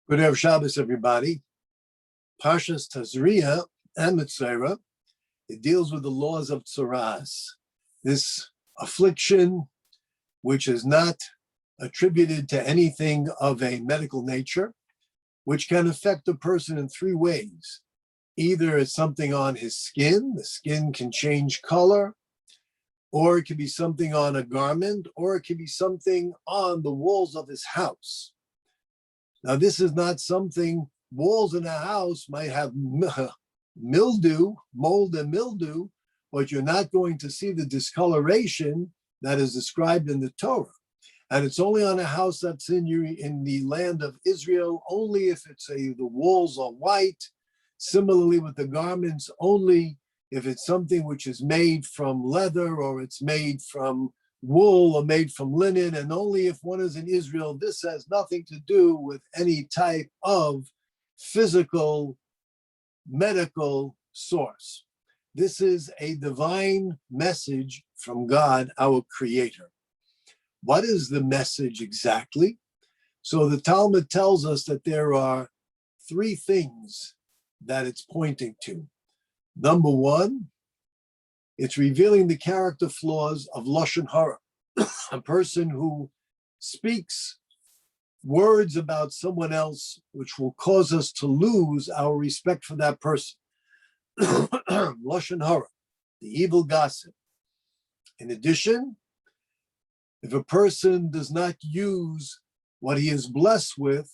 Good Erev Shabbos, everybody. Parshas Tazria and Metzorah, it deals with the laws of tzoras. This affliction, which is not attributed to anything of a medical nature, which can affect a person in three ways. Either it's something on his skin, the skin can change color, or it could be something on a garment, or it could be something on the walls of his house. Now, this is not something, walls in a house might have mildew, mold and mildew, but you're not going to see the discoloration that is described in the Torah. And it's only on a house that's in the land of Israel, only if the walls are white. Similarly with the garments, only if it's something which is made from leather or it's made from wool or made from linen, and only if one is in Israel. This has nothing to do with any type of physical, medical source. This is a divine message from God, our Creator. What is the message exactly? So the Talmud tells us that there are three things that it's pointing to. Number one, it's revealing the character flaws of Lashon Hara, a person who speaks words about someone else which will cause us to lose our respect for that person. Lashon Hara, the evil gossip. In addition, if a person does not use what he is blessed with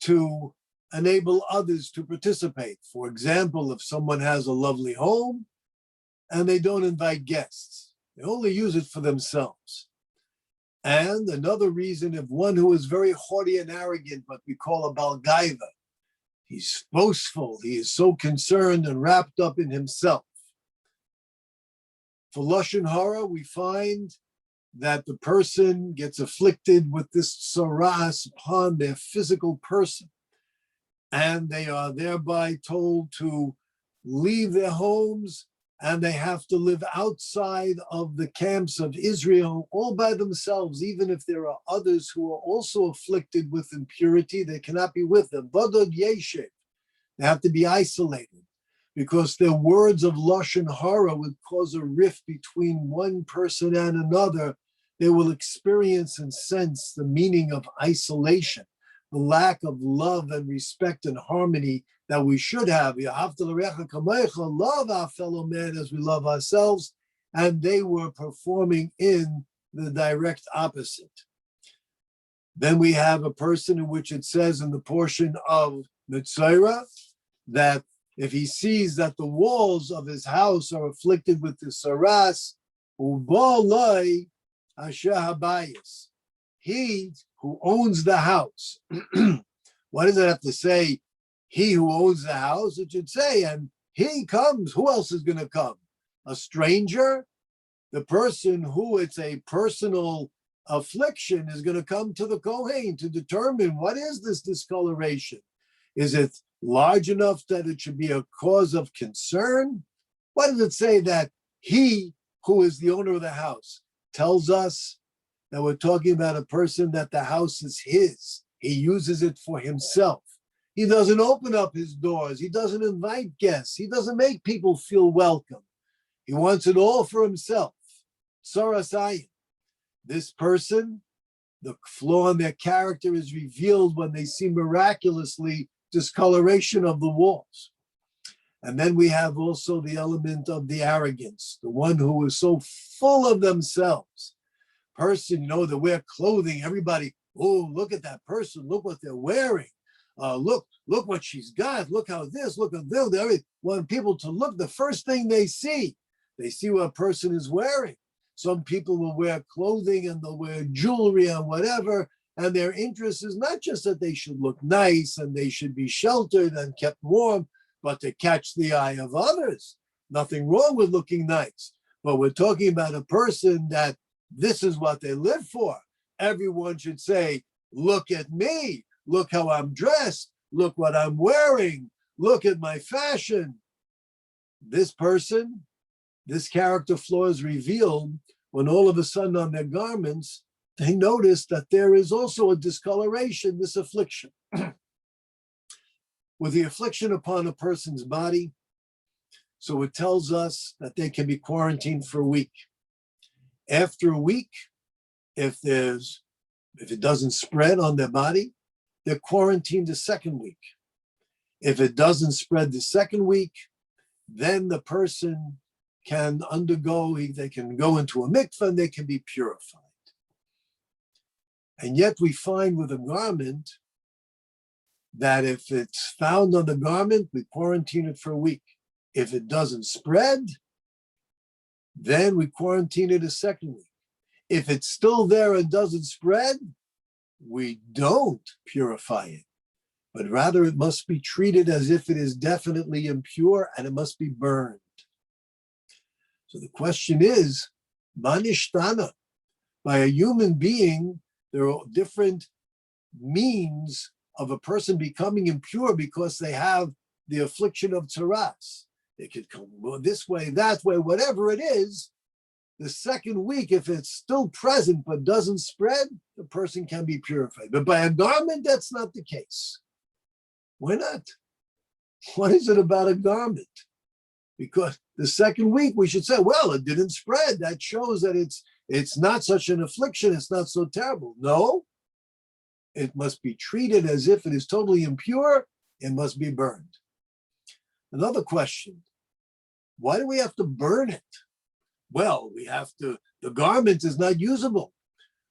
to enable others to participate. For example, if someone has a lovely home and they don't invite guests, they only use it for themselves. And another reason, if one who is very haughty and arrogant, what we call a balgaiva, he's boastful, he is so concerned and wrapped up in himself. For Lashon Hara, we find that the person gets afflicted with this tzoras upon their physical person, and they are thereby told to leave their homes, and they have to live outside of the camps of Israel all by themselves. Even if there are others who are also afflicted with impurity, they cannot be with them. Vadod yeshev, they have to be isolated, because their words of Lashon Hara would cause a rift between one person and another. They will experience and sense the meaning of isolation, the lack of love and respect and harmony that we should have. Love our fellow man as we love ourselves. And they were performing in the direct opposite. Then we have a person in which it says in the portion of Metzorah that if he sees that the walls of his house are afflicted with the tzoras, ubaloi asher habayis, he who owns the house. What does it have to say? He who owns the house, it should say, and he comes. Who else is going to come? A stranger? The person who it's a personal affliction is going to come to the Kohen to determine what is this discoloration. Is it large enough that it should be a cause of concern? What does it say that he who is the owner of the house tells us that we're talking about a person that the house is his. He uses it for himself. He doesn't open up his doors. He doesn't invite guests. He doesn't make people feel welcome. He wants it all for himself. Sarasayim. This person, the flaw in their character is revealed when they see miraculously discoloration of the walls. And then we have also the element of the arrogance, the one who is so full of themselves. Person, they wear clothing. Everybody, oh, look at that person. Look what they're wearing. Look what she's got. Look how this, look at this. They want people to look. The first thing they see what a person is wearing. Some people will wear clothing and they'll wear jewelry and whatever. And their interest is not just that they should look nice and they should be sheltered and kept warm, but to catch the eye of others. Nothing wrong with looking nice. But we're talking about a person that this is what they live for. Everyone should say, look at me. Look how I'm dressed. Look what I'm wearing. Look at my fashion. This person, this character flaw is revealed when all of a sudden on their garments, they notice that there is also a discoloration, this affliction. with the affliction upon a person's body. So it tells us that they can be quarantined for a week. After a week, if it doesn't spread on their body, they're quarantined the second week. If it doesn't spread the second week, then the person can they can go into a mikveh and they can be purified. And yet we find with a garment that if it's found on the garment, we quarantine it for a week. If it doesn't spread, then we quarantine it a second week. If it's still there and doesn't spread, we don't purify it, but rather it must be treated as if it is definitely impure and it must be burned. So the question is, manishtana, by a human being, there are different means of a person becoming impure because they have the affliction of tzaras. They could come this way, that way, whatever it is. The second week, if it's still present but doesn't spread, the person can be purified. But by a garment, that's not the case. Why not? What is it about a garment? Because the second week we should say, well, it didn't spread. That shows that it's not such an affliction. It's not so terrible. No, it must be treated as if it is totally impure. It must be burned. Another question, why do we have to burn it? Well, the garment is not usable.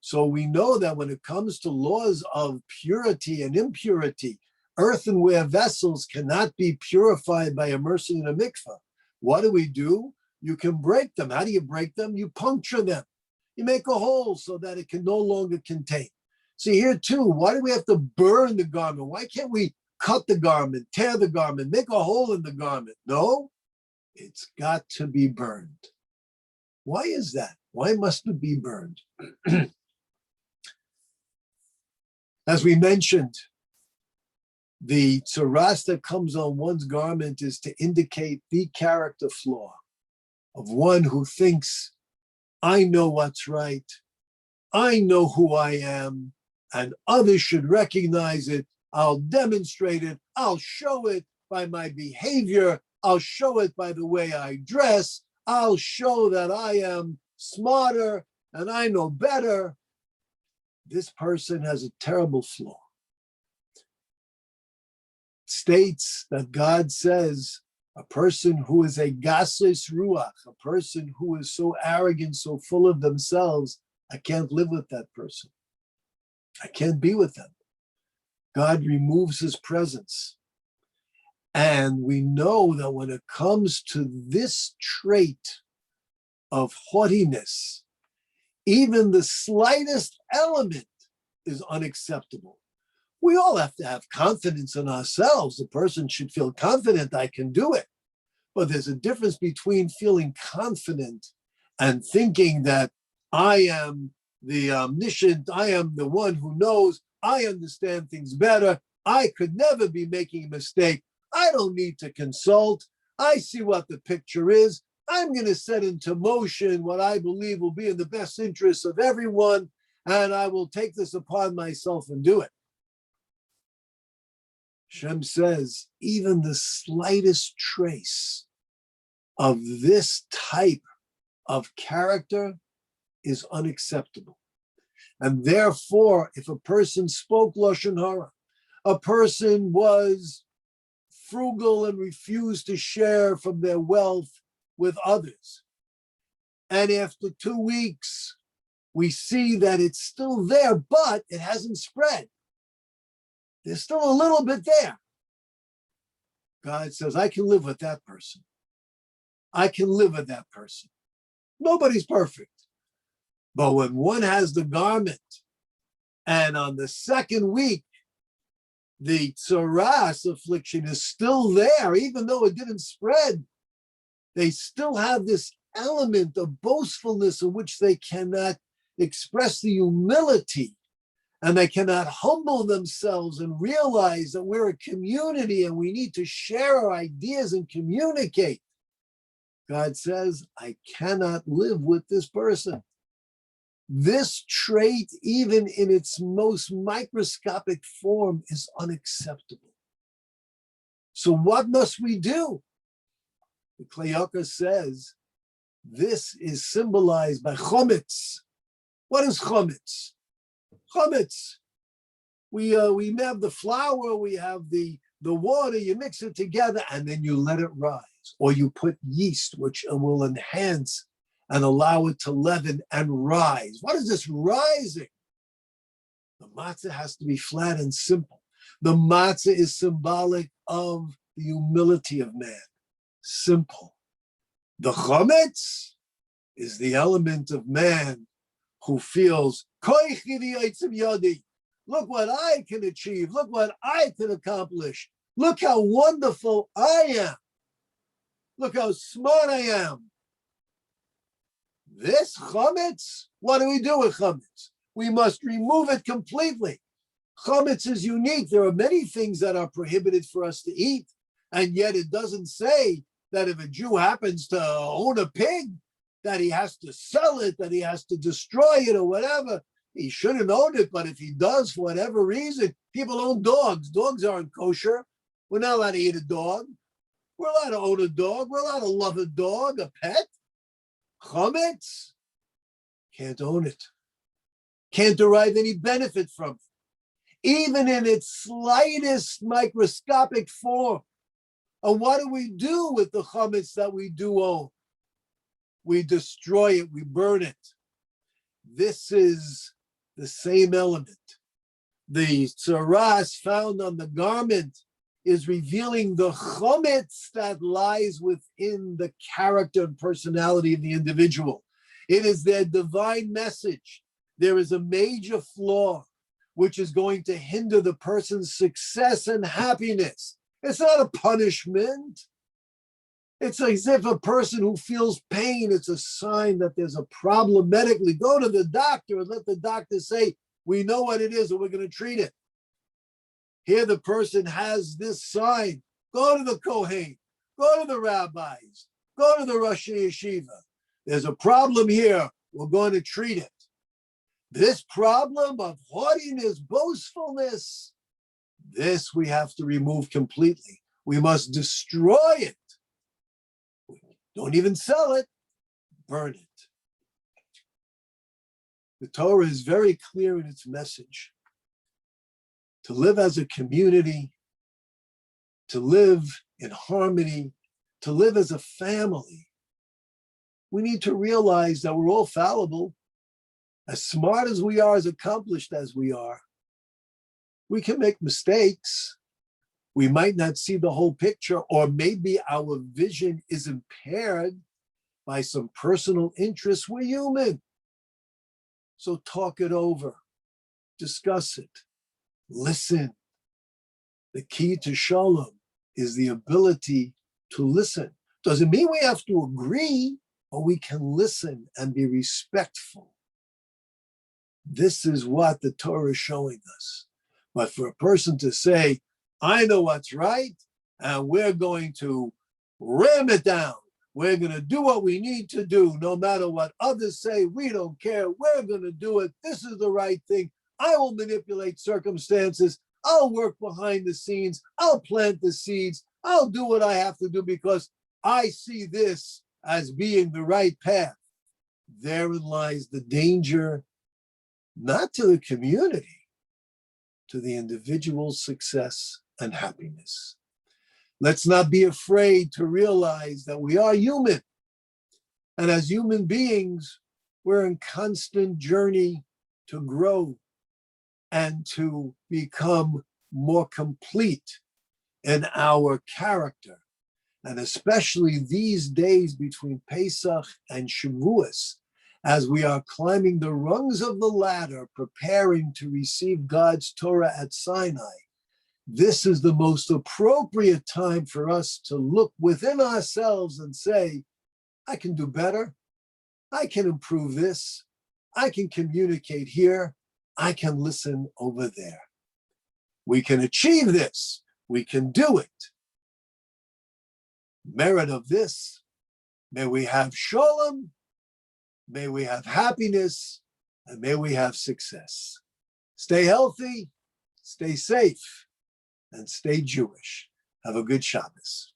So we know that when it comes to laws of purity and impurity, earthenware vessels cannot be purified by immersing in a mikveh. What do? You can break them. How do you break them? You puncture them. You make a hole so that it can no longer contain. See, here too, why do we have to burn the garment? Why can't we cut the garment, tear the garment, make a hole in the garment? No, it's got to be burned. Why is that? Why must it be burned? As we mentioned, the tzaras that comes on one's garment is to indicate the character flaw of one who thinks, I know what's right, I know who I am, and others should recognize it. I'll demonstrate it. I'll show it by my behavior. I'll show it by the way I dress. I'll show that I am smarter and I know better. This person has a terrible flaw. It states that God says a person who is a gases ruach, a person who is so arrogant, so full of themselves, I can't live with that person. I can't be with them. God removes his presence. And we know that when it comes to this trait of haughtiness, even the slightest element is unacceptable. We all have to have confidence in ourselves. The person should feel confident, I can do it. But there's a difference between feeling confident and thinking that I am the omniscient, I am the one who knows, I understand things better, I could never be making a mistake, I don't need to consult, I see what the picture is, I'm going to set into motion what I believe will be in the best interest of everyone, and I will take this upon myself and do it. Shem says, even the slightest trace of this type of character is unacceptable. And therefore, if a person spoke Lashon Hara, a person was frugal and refused to share from their wealth with others, and after 2 weeks, we see that it's still there, but it hasn't spread. There's still a little bit there. God says, I can live with that person. I can live with that person. Nobody's perfect. But when one has the garment, and on the second week, the tzaras affliction is still there, even though it didn't spread, they still have this element of boastfulness in which they cannot express the humility, and they cannot humble themselves and realize that we're a community and we need to share our ideas and communicate. God says, I cannot live with this person. This trait, even in its most microscopic form, is unacceptable. So what must we do? The Kleyaka says this is symbolized by chometz. What is chometz? Chometz. We have the flour, we have the water, you mix it together, and then you let it rise. Or you put yeast, which will enhance and allow it to leaven and rise. What is this rising? The matzah has to be flat and simple. The matzah is symbolic of the humility of man. Simple. The chometz is the element of man who feels, look what I can achieve. Look what I can accomplish. Look how wonderful I am. Look how smart I am. This chametz, what do we do with chametz? We must remove it completely. Chametz is unique. There are many things that are prohibited for us to eat, and yet it doesn't say that if a Jew happens to own a pig, that he has to sell it, that he has to destroy it or whatever. He shouldn't own it, but if he does, for whatever reason, people own dogs. Dogs aren't kosher. We're not allowed to eat a dog. We're allowed to own a dog. We're allowed to love a dog, a pet. Chametz, can't own it. Can't derive any benefit from it, even in its slightest microscopic form. And what do we do with the chametz that we do own? We destroy it, we burn it. This is the same element. The tsaras found on the garment is revealing the chometz that lies within the character and personality of the individual. It is their divine message. There is a major flaw which is going to hinder the person's success and happiness. It's not a punishment. It's as if a person who feels pain, it's a sign that there's a problem medically. Go to the doctor and let the doctor say, we know what it is and we're going to treat it. Here the person has this sign. Go to the Kohen, go to the rabbis, go to the Rosh Yeshiva. There's a problem here. We're going to treat it. This problem of haughtiness, boastfulness, this we have to remove completely. We must destroy it. Don't even sell it, burn it. The Torah is very clear in its message. To live as a community, to live in harmony, to live as a family, we need to realize that we're all fallible. As smart as we are, as accomplished as we are, we can make mistakes. We might not see the whole picture, or maybe our vision is impaired by some personal interests. We're human. So talk it over, discuss it, listen. The key to shalom is the ability to listen. Doesn't mean we have to agree, but we can listen and be respectful. This is what the Torah is showing us. But for a person to say, I know what's right, and we're going to ram it down. We're going to do what we need to do, no matter what others say. We don't care. We're going to do it. This is the right thing. I will manipulate circumstances. I'll work behind the scenes. I'll plant the seeds. I'll do what I have to do because I see this as being the right path. Therein lies the danger, not to the community, to the individual's success and happiness. Let's not be afraid to realize that we are human. And as human beings, we're in constant journey to grow and to become more complete in our character. And especially these days between Pesach and Shavuos, as we are climbing the rungs of the ladder, preparing to receive God's Torah at Sinai, this is the most appropriate time for us to look within ourselves and say, I can do better. I can improve this. I can communicate here. I can listen over there. We can achieve this. We can do it. Merit of this, may we have shalom, may we have happiness, and may we have success. Stay healthy, stay safe, and stay Jewish. Have a good Shabbos.